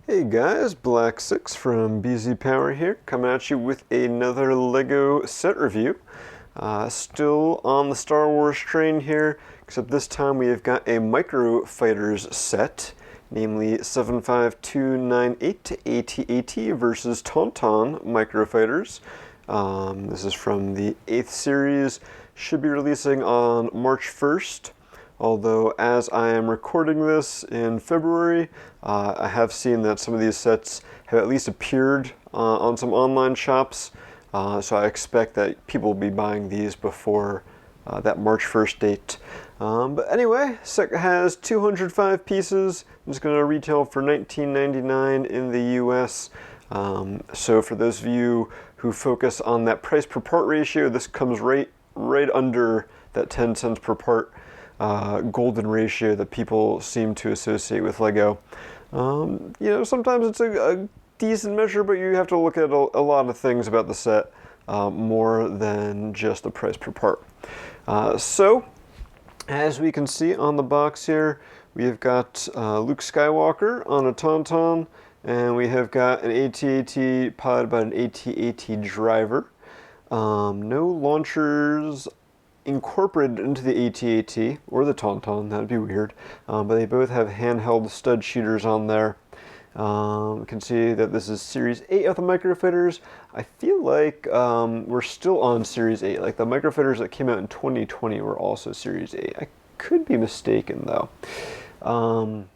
Hey guys, Black6 from BZPower here, coming at you with another LEGO set review. Still on the Star Wars train here, except this time we have got a Microfighters set, namely 75298 AT-AT versus Tauntaun Microfighters. This is from the 8th series, should be releasing on March 1st. Although, as I am recording this in February, I have seen that some of these sets have at least appeared on some online shops, so I expect that people will be buying these before that March 1st date. But anyway, set has 205 pieces. It's going to retail for $19.99 in the US. So for those of you who focus on that price per part ratio, this comes right under that 10 cents per part golden ratio that people seem to associate with LEGO. Sometimes it's a decent measure, but you have to look at a lot of things about the set more than just the price per part. So, as we can see on the box here, we have got Luke Skywalker on a Tauntaun, and we have got an AT-AT piloted by an AT-AT driver. No launchers incorporated into the AT-AT or the Tauntaun, that'd be weird, but they both have handheld stud shooters on there. You can see that this is Series 8 of the Microfighters. I feel like we're still on Series 8, like the Microfighters that came out in 2020 were also Series 8. I could be mistaken though. On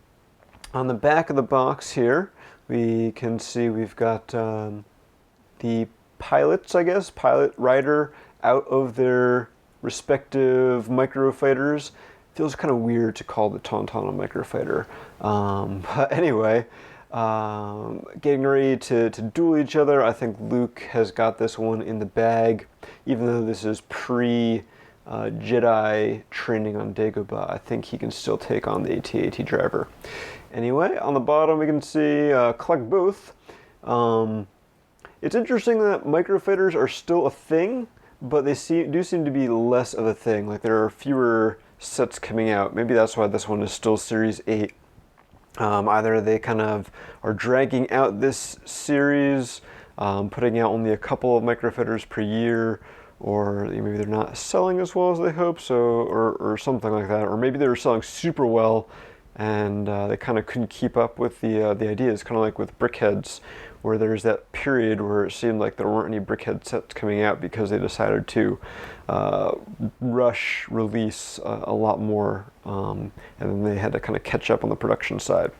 the back of the box here, we can see we've got the pilots, I guess, pilot rider out of their respective Microfighters. Feels kind of weird to call the Tauntaun a Microfighter. But anyway, getting ready to duel each other. I think Luke has got this one in the bag, even though this is pre-Jedi training on Dagobah. I think he can still take on the AT-AT driver. Anyway, on the bottom we can see collect both. It's interesting that Microfighters are still a thing, but they do seem to be less of a thing. Like there are fewer sets coming out. Maybe that's why this one is still Series 8. Either they kind of are dragging out this series, putting out only a couple of Microfighters per year, or maybe they're not selling as well as they hope, so or something like that. Or maybe they were selling super well and they kind of couldn't keep up with the ideas, kind of like with Brickheads, where there's that period where it seemed like there weren't any Brickhead sets coming out because they decided to rush release a lot more, and then they had to kind of catch up on the production side.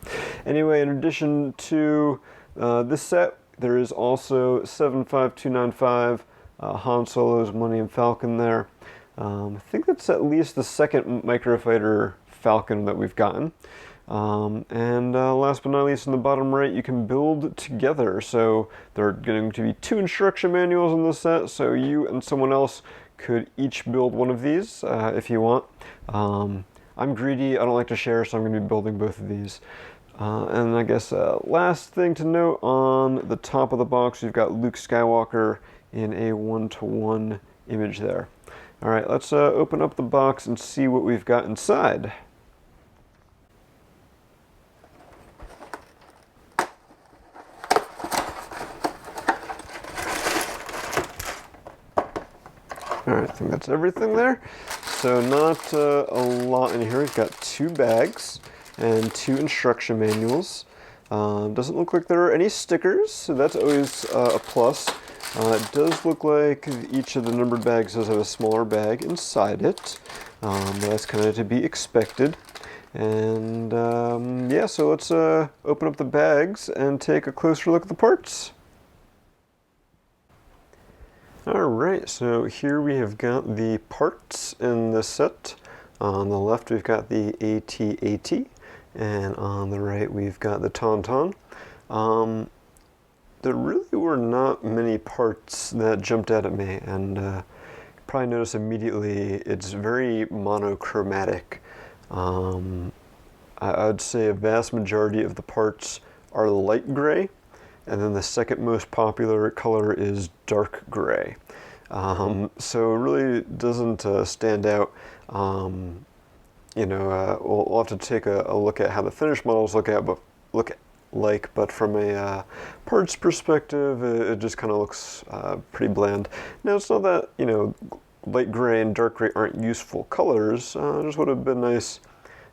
Anyway, in addition to this set, there is also 75295 Han Solo's Millennium Falcon there. I think that's at least the second Microfighter Falcon that we've gotten. And last but not least, in the bottom right, you can build together. So there are going to be 2 instruction manuals in this set, so you and someone else could each build one of these if you want. I'm greedy, I don't like to share, so I'm going to be building both of these. And I guess last thing to note, on the top of the box, we've got Luke Skywalker in a 1-to-1 image there. All right, let's open up the box and see what we've got inside. Alright, I think that's everything there. So not a lot in here. We've got 2 bags and 2 instruction manuals. Doesn't look like there are any stickers, so that's always a plus. It does look like each of the numbered bags does have a smaller bag inside it. That's kind of to be expected. And yeah, so let's open up the bags and take a closer look at the parts. Alright, so here we have got the parts in the set. On the left we've got the AT-AT, and on the right we've got the Tauntaun. There really were not many parts that jumped out at me, and you probably notice immediately it's very monochromatic. I would say a vast majority of the parts are light gray, and then the second most popular color is dark gray. So it really doesn't stand out. We'll have to take a look at how the finished models look like, but from a parts perspective, it just kind of looks pretty bland. Now, it's not that, you know, light gray and dark gray aren't useful colors. It just would have been nice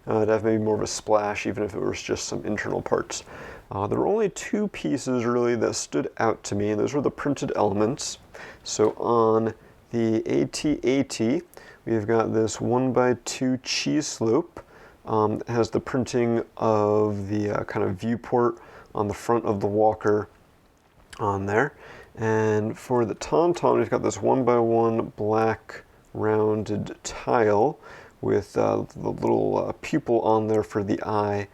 to have maybe more of a splash, even if it was just some internal parts. There were only two pieces really that stood out to me, and those were the printed elements. So on the AT-AT, we've got this 1x2 cheese slope. It has the printing of the kind of viewport on the front of the walker on there. And for the Tauntaun, we've got this 1x1 black rounded tile with the little pupil on there for the eye.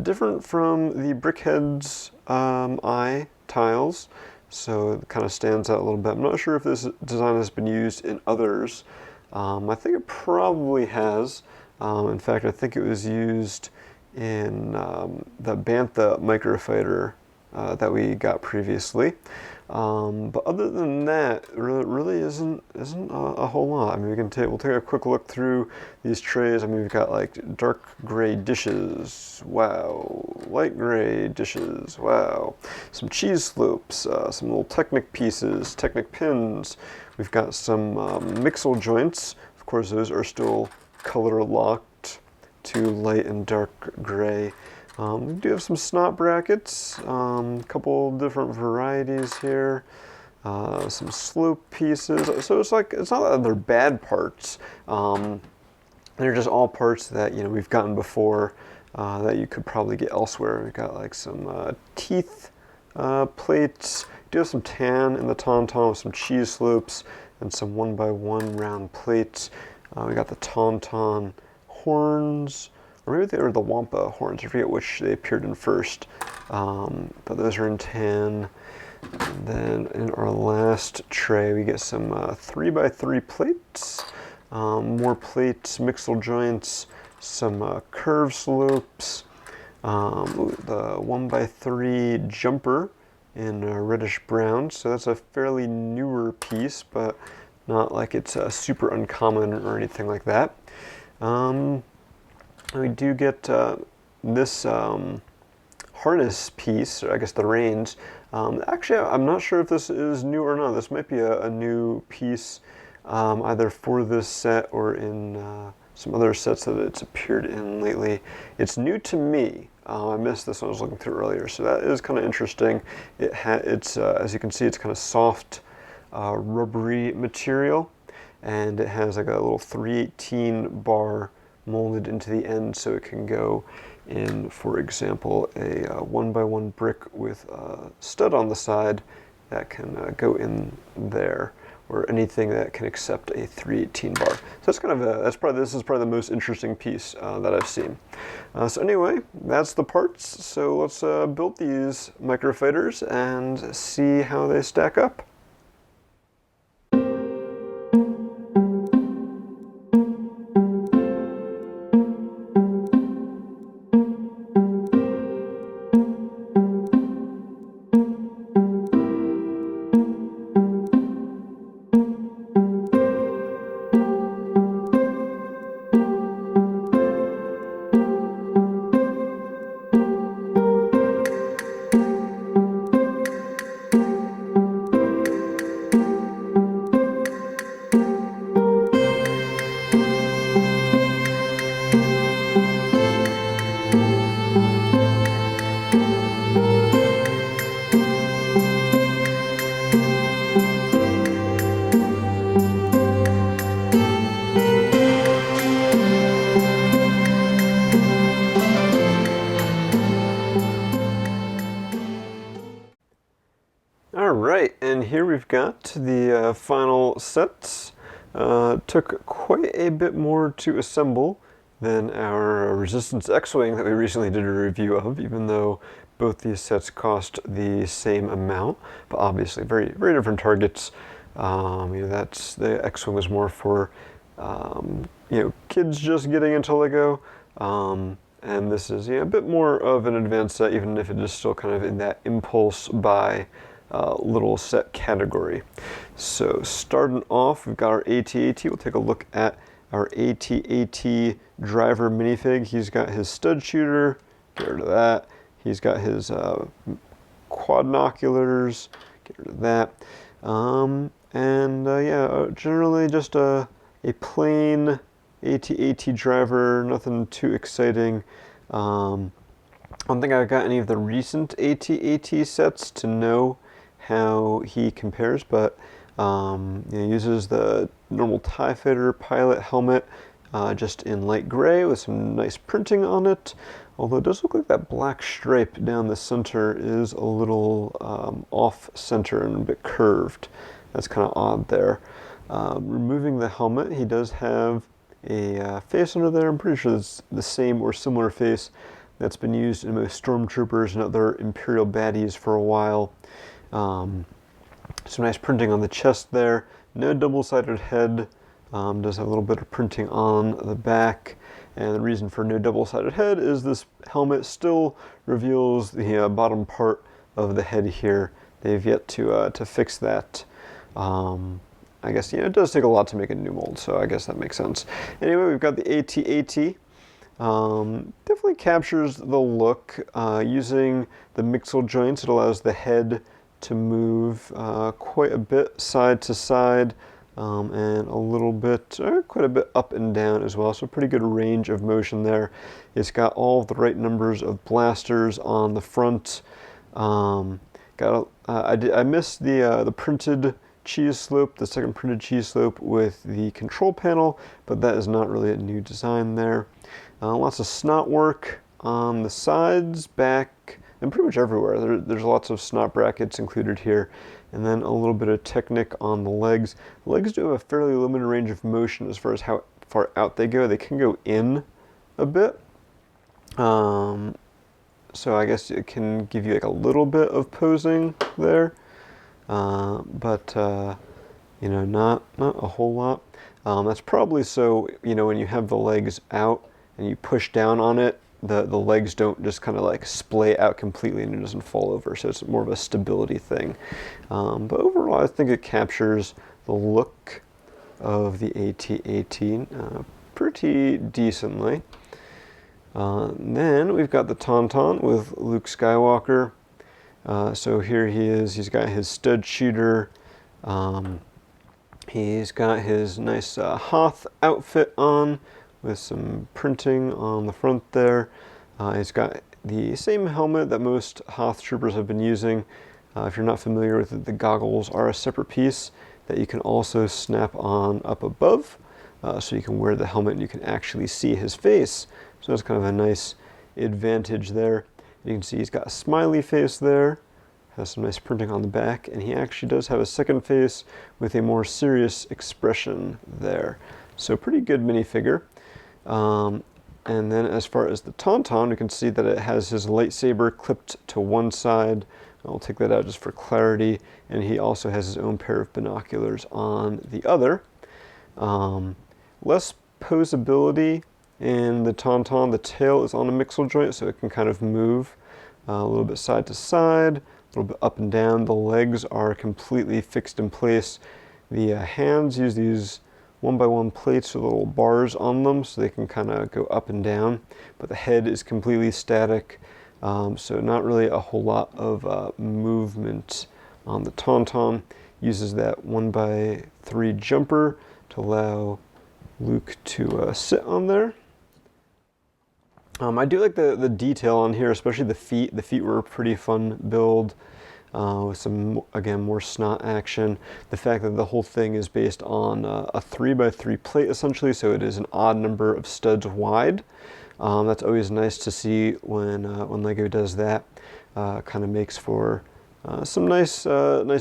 Different from the Brickhead's eye tiles, so it kind of stands out a little bit. I'm not sure if this design has been used in others. I think it probably has. In fact, I think it was used in the Bantha Microfighter that we got previously. But other than that, really isn't a whole lot. I mean, we'll take a quick look through these trays. I mean, we've got like dark gray dishes, wow, light gray dishes, wow, some cheese slopes, some little Technic pieces, Technic pins. We've got some mixel joints. Of course, those are still color locked to light and dark gray. We do have some snot brackets, a couple different varieties here, some slope pieces. So it's not that they're bad parts. They're just all parts that, you know, we've gotten before that you could probably get elsewhere. We've got like some teeth plates. We do have some tan in the Tauntaun with some cheese slopes and some 1x1 round plates. We got the Tauntaun horns, or maybe they were the Wampa horns. I forget which they appeared in first, but those are in tan. And then in our last tray, we get some 3x3 plates, more plates, mixel joints, some curve slopes, the 1x3 jumper in reddish brown. So that's a fairly newer piece, but not like it's super uncommon or anything like that. We do get this harness piece, or I guess the reins. Actually, I'm not sure if this is new or not. This might be a new piece, either for this set or in some other sets that it's appeared in lately. It's new to me. I missed this when I was looking through earlier, so that is kind of interesting. It's as you can see, it's kind of soft, rubbery material, and it has like a little 318 bar molded into the end, so it can go in, for example, a 1x1 brick with a stud on the side that can go in there, or anything that can accept a 318 bar. So that's kind of this is probably the most interesting piece that I've seen. So anyway, that's the parts. So let's build these microfighters and see how they stack up. Alright, and here we've got the final sets. Took quite a bit more to assemble than our Resistance X-Wing that we recently did a review of, even though both these sets cost the same amount, but obviously very, very different targets. The X-Wing was more for kids just getting into Lego, and this is a bit more of an advanced set, even if it is still kind of in that impulse buy little set category. So starting off, we've got our AT-AT. We'll take a look at our AT-AT driver minifig. He's got his stud shooter, get rid of that. He's got his quadnoculars, get rid of that. Yeah, generally just a plain AT-AT driver, nothing too exciting. I don't think I've got any of the recent AT-AT sets to know how he compares, but he uses the normal TIE Fighter pilot helmet, just in light gray with some nice printing on it. Although it does look like that black stripe down the center is a little off center and a bit curved. That's kind of odd there. Removing the helmet, he does have a face under there. I'm pretty sure it's the same or similar face that's been used in most stormtroopers and other Imperial baddies for a while. Some nice printing on the chest there. No double-sided head. Does have a little bit of printing on the back. And the reason for no double-sided head is this helmet still reveals the bottom part of the head here. They've yet to fix that. I guess, it does take a lot to make a new mold, so I guess that makes sense. Anyway, we've got the AT-AT. Definitely captures the look. Using the mixel joints, it allows the head to move quite a bit side to side, and a little bit, quite a bit up and down as well, so pretty good range of motion there. It's got all of the right numbers of blasters on the front. I missed the printed cheese slope, the second printed cheese slope with the control panel, but that is not really a new design there. Lots of snot work on the sides, back, and pretty much everywhere. There's lots of snot brackets included here, and then a little bit of Technic on the legs. The legs do have a fairly limited range of motion as far as how far out they go. They can go in a bit, so I guess it can give you like a little bit of posing there. But not a whole lot. That's probably so, when you have the legs out and you push down on it, the legs don't just kind of like splay out completely and it doesn't fall over, so it's more of a stability thing. But overall, I think it captures the look of the AT-AT pretty decently. Then we've got the Tauntaun with Luke Skywalker. So here he is. He's got his stud shooter. He's got his nice Hoth outfit on with some printing on the front there. He's got the same helmet that most Hoth troopers have been using. If you're not familiar with it, the goggles are a separate piece that you can also snap on up above. So you can wear the helmet and you can actually see his face. So that's kind of a nice advantage there. You can see he's got a smiley face there, has some nice printing on the back, and he actually does have a second face with a more serious expression there. So pretty good minifigure. And then as far as the Tauntaun, you can see that it has his lightsaber clipped to one side. I'll take that out just for clarity. And he also has his own pair of binoculars on the other. Less posability in the Tauntaun. The tail is on a mixel joint, so it can kind of move a little bit side to side, a little bit up and down. The legs are completely fixed in place. The hands use these 1x1 plates with little bars on them, so they can kind of go up and down. But the head is completely static, so not really a whole lot of movement on the Tauntaun. Uses that 1x3 jumper to allow Luke to sit on there. I do like the detail on here, especially the feet. The feet were a pretty fun build with some, again, more snot action. The fact that the whole thing is based on a 3x3 plate, essentially, so it is an odd number of studs wide. That's always nice to see when LEGO does that. Kind of makes for some nice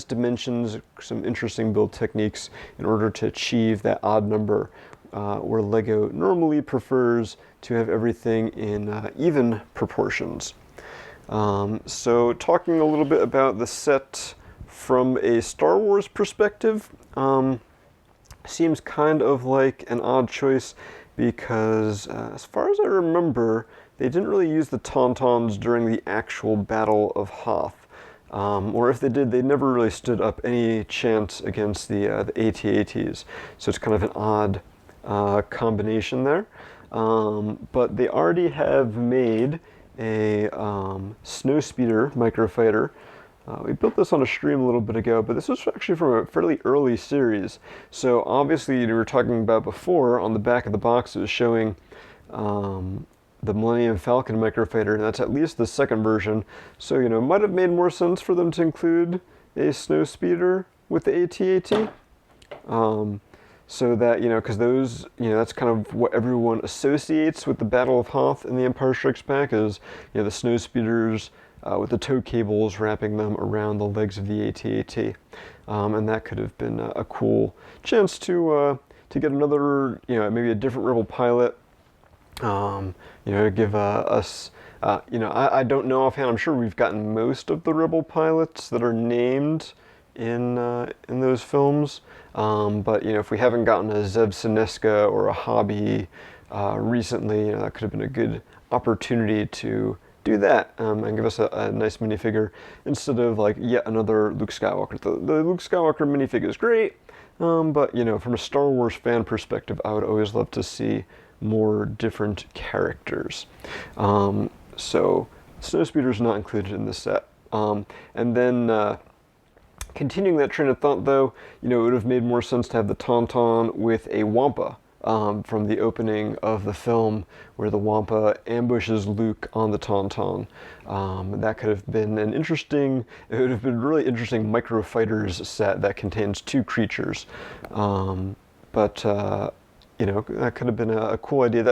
dimensions, some interesting build techniques in order to achieve that odd number, where LEGO normally prefers to have everything in even proportions. So talking a little bit about the set from a Star Wars perspective, seems kind of like an odd choice because as far as I remember, they didn't really use the Tauntauns during the actual Battle of Hoth. Or if they did, they never really stood up any chance against the AT-ATs. So it's kind of an odd combination there. But they already have made a snowspeeder microfighter. We built this on a stream a little bit ago, but this was actually from a fairly early series. So obviously, we were talking about before on the back of the box, it was showing the Millennium Falcon microfighter, and that's at least the second version. So, it might have made more sense for them to include a snowspeeder with the AT-AT. So that, because those, that's kind of what everyone associates with the Battle of Hoth in The Empire Strikes Back is, the snowspeeders with the tow cables wrapping them around the legs of the AT-AT. And that could have been a cool chance to get another, maybe a different Rebel pilot, give us, I don't know offhand. I'm sure we've gotten most of the Rebel pilots that are named in those films. But if we haven't gotten a Zeb Sineska or a Hobby recently, that could have been a good opportunity to do that and give us a nice minifigure instead of like yet another Luke Skywalker. The Luke Skywalker minifigure is great, but from a Star Wars fan perspective, I would always love to see more different characters. So Snowspeeder's not included in this set. And then continuing that train of thought, though, it would have made more sense to have the Tauntaun with a Wampa from the opening of the film, where the Wampa ambushes Luke on the Tauntaun. That could have been it would have been a really interesting Microfighters set that contains two creatures. That could have been a cool idea.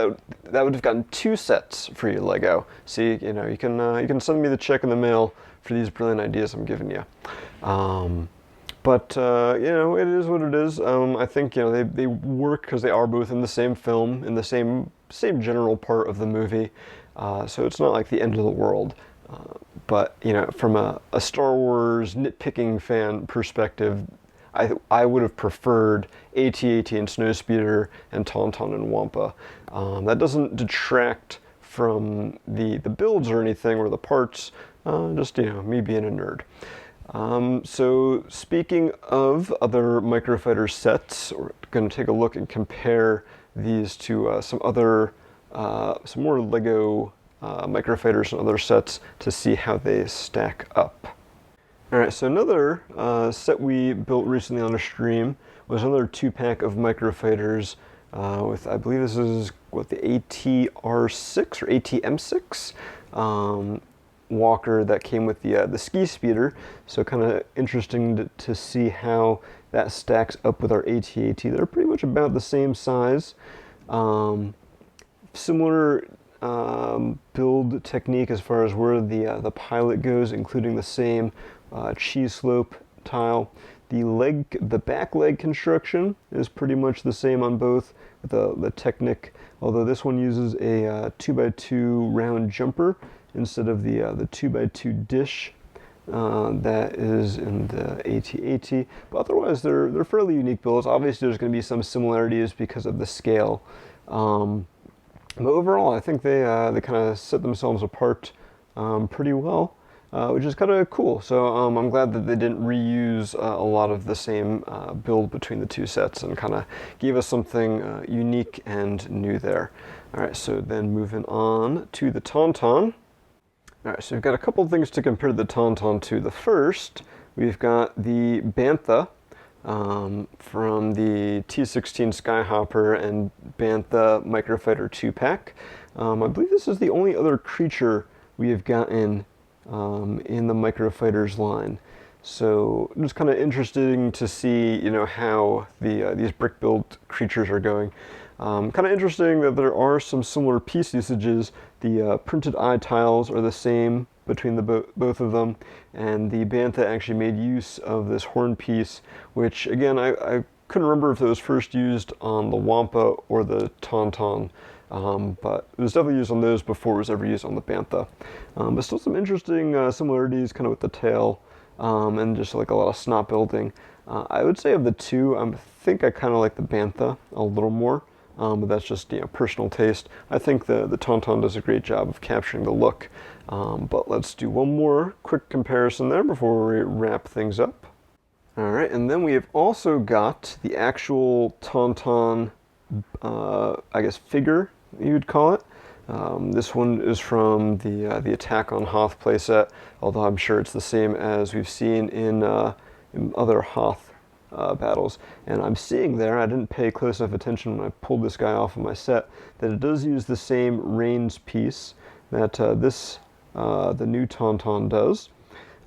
That would have gotten two sets for you, Lego. See, you can send me the check in the mail for these brilliant ideas I'm giving you. It is what it is. I think they work because they are both in the same film, in the same general part of the movie. So it's not like the end of the world. But from a Star Wars nitpicking fan perspective, I would have preferred AT-AT and Snowspeeder and Tauntaun and Wampa. That doesn't detract from the builds or anything or the parts. Just me being a nerd. So speaking of other Microfighter sets, we're going to take a look and compare these to some more Lego Microfighters and other sets to see how they stack up. Alright, so another set we built recently on a stream was another 2-pack of Microfighters with, I believe this is, the ATR6 or ATM6 walker that came with the ski speeder. So kind of interesting to see how that stacks up with our AT-AT. They're pretty much about the same size. Similar build technique as far as where the pilot goes, including the same cheese slope tile. The back leg construction is pretty much the same on both. The Technic, although this one uses a 2x2 round jumper instead of the 2x2 dish that is in the AT-AT. But otherwise, they're fairly unique builds. Obviously, there's going to be some similarities because of the scale. But overall, I think they kind of set themselves apart pretty well, which is kind of cool. So I'm glad that they didn't reuse a lot of the same build between the two sets and kind of gave us something unique and new there. All right, so then moving on to the Tauntaun. All right, so we've got a couple of things to compare the Tauntaun to. The first, we've got the Bantha from the T-16 Skyhopper and Bantha Microfighter 2-pack. I believe this is the only other creature we have gotten in the Microfighters line. So it's kind of interesting to see, how these brick built creatures are going. Kind of interesting that there are some similar piece usages. The printed eye tiles are the same between the both of them, and the Bantha actually made use of this horn piece, which again I couldn't remember if it was first used on the Wampa or the Tauntaun, but it was definitely used on those before it was ever used on the Bantha. But still some interesting similarities kind of with the tail, and just like a lot of snot building. I would say of the two, I think I kind of like the Bantha a little more. But that's just personal taste. I think the Tauntaun does a great job of capturing the look. But let's do one more quick comparison there before we wrap things up. All right, and then we have also got the actual Tauntaun, I guess, figure, you would call it. This one is from the Attack on Hoth playset, although I'm sure it's the same as we've seen in other Hoth battles. And I'm seeing there, I didn't pay close enough attention when I pulled this guy off of my set, that it does use the same reins piece that the new Tauntaun does.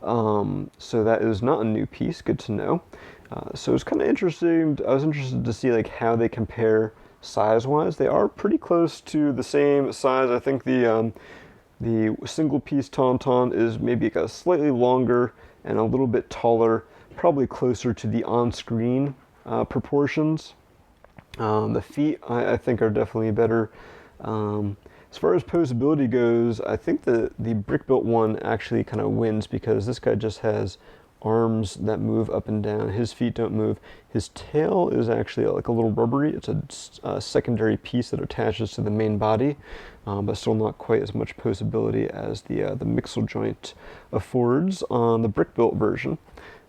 So that is not a new piece, good to know. So it's kind of interesting, I was interested to see like how they compare size-wise. They are pretty close to the same size. I think the single-piece Tauntaun is maybe like a slightly longer and a little bit taller, probably closer to the on-screen proportions. The feet, I think, are definitely better. As far as posability goes, I think the brick-built one actually kind of wins because this guy just has arms that move up and down. His feet don't move. His tail is actually like a little rubbery. It's a secondary piece that attaches to the main body, but still not quite as much posability as the mixel joint affords on the brick-built version.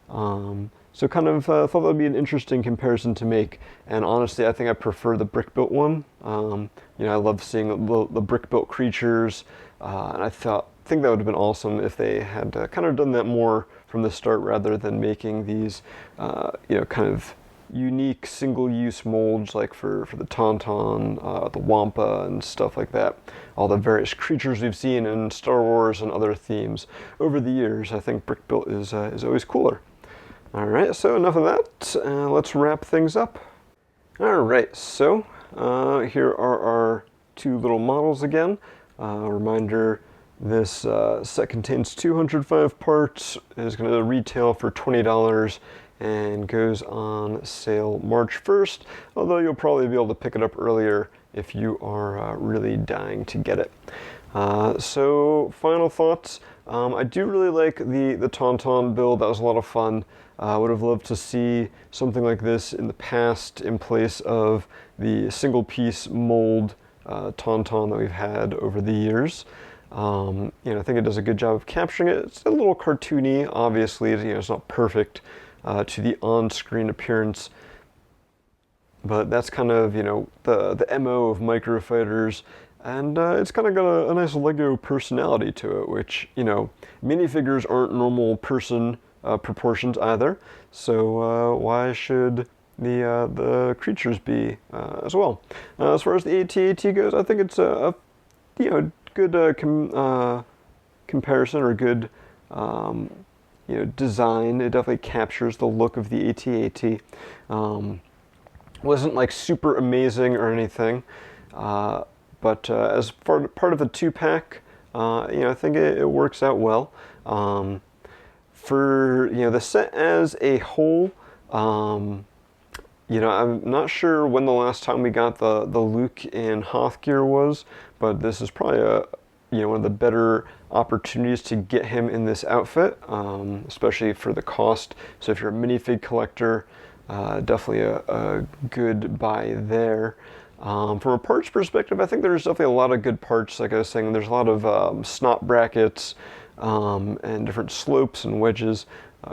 So kind of thought that would be an interesting comparison to make, and honestly I think I prefer the brick-built one. You know, I love seeing the brick-built creatures, and I think that would have been awesome if they had kind of done that more from the start rather than making these you know, kind of unique single-use molds like for the Tauntaun, the Wampa, and stuff like that. All the various creatures we've seen in Star Wars and other themes over the years. I think brick-built is always cooler. Alright, so enough of that. Let's wrap things up. Alright, so here are our two little models again. Reminder, this set contains 205 parts, is going to retail for $20 and goes on sale March 1st, although you'll probably be able to pick it up earlier if you are really dying to get it. So final thoughts. I do really like the Tauntaun build. That was a lot of fun. I would have loved to see something like this in the past in place of the single piece mold Tauntaun that we've had over the years. You know, I think it does a good job of capturing it. It's a little cartoony, obviously. You know, it's not perfect to the on-screen appearance, but that's kind of, you know, the MO of Microfighters. And it's kind of got a nice Lego personality to it, which, you know, minifigures aren't normal person proportions either. So why should the creatures be as well? As far as the AT-AT goes, I think it's a you know, good comparison, or good you know, design. It definitely captures the look of the AT-AT. Wasn't like super amazing or anything. But as part of the 2-pack, you know, I think it works out well. For, you know, the set as a whole, you know, I'm not sure when the last time we got the Luke in Hoth gear was, but this is probably you know, one of the better opportunities to get him in this outfit, especially for the cost. So if you're a minifig collector, definitely a good buy there. From a parts perspective, I think there's definitely a lot of good parts. Like I was saying, there's a lot of snot brackets and different slopes and wedges.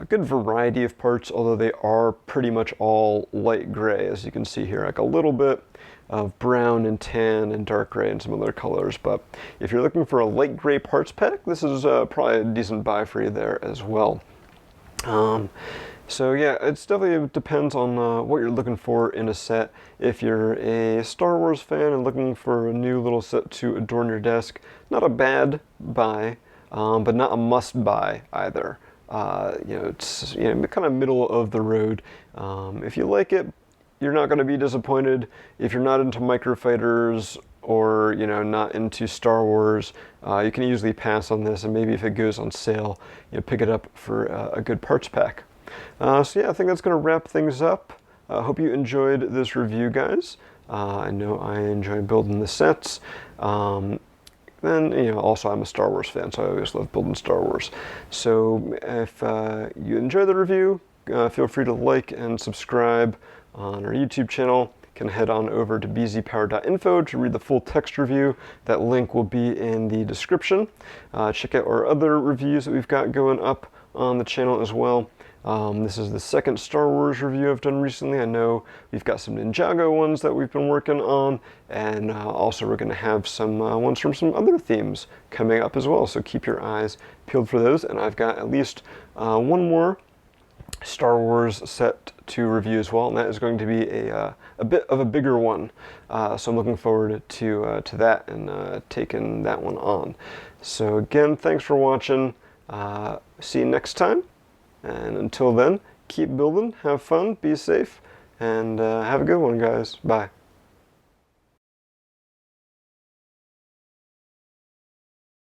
Good variety of parts, although they are pretty much all light gray, as you can see here. Like a little bit of brown and tan and dark gray and some other colors. But if you're looking for a light gray parts pack, this is probably a decent buy for you there as well. So yeah, it's definitely depends on what you're looking for in a set. If you're a Star Wars fan and looking for a new little set to adorn your desk, not a bad buy, but not a must buy either. You know, it's, you know, kind of middle of the road. If you like it, you're not going to be disappointed. If you're not into Microfighters, or, you know, not into Star Wars, you can easily pass on this, and maybe if it goes on sale, you know, pick it up for a good parts pack. So yeah, I think that's going to wrap things up. I hope you enjoyed this review, guys. I know I enjoy building the sets. Then, you know, also I'm a Star Wars fan, so I always love building Star Wars. So if you enjoy the review, feel free to like and subscribe on our YouTube channel. You can head on over to BZPower.info to read the full text review. That link will be in the description. Check out our other reviews that we've got going up on the channel as well. This is the second Star Wars review I've done recently. I know we've got some Ninjago ones that we've been working on, and also we're going to have some ones from some other themes coming up as well, so keep your eyes peeled for those. And I've got at least one more Star Wars set to review as well, and that is going to be a bit of a bigger one. So I'm looking forward to that and taking that one on. So again, thanks for watching. See you next time, and until then, keep building, have fun, be safe, and have a good one, guys. Bye.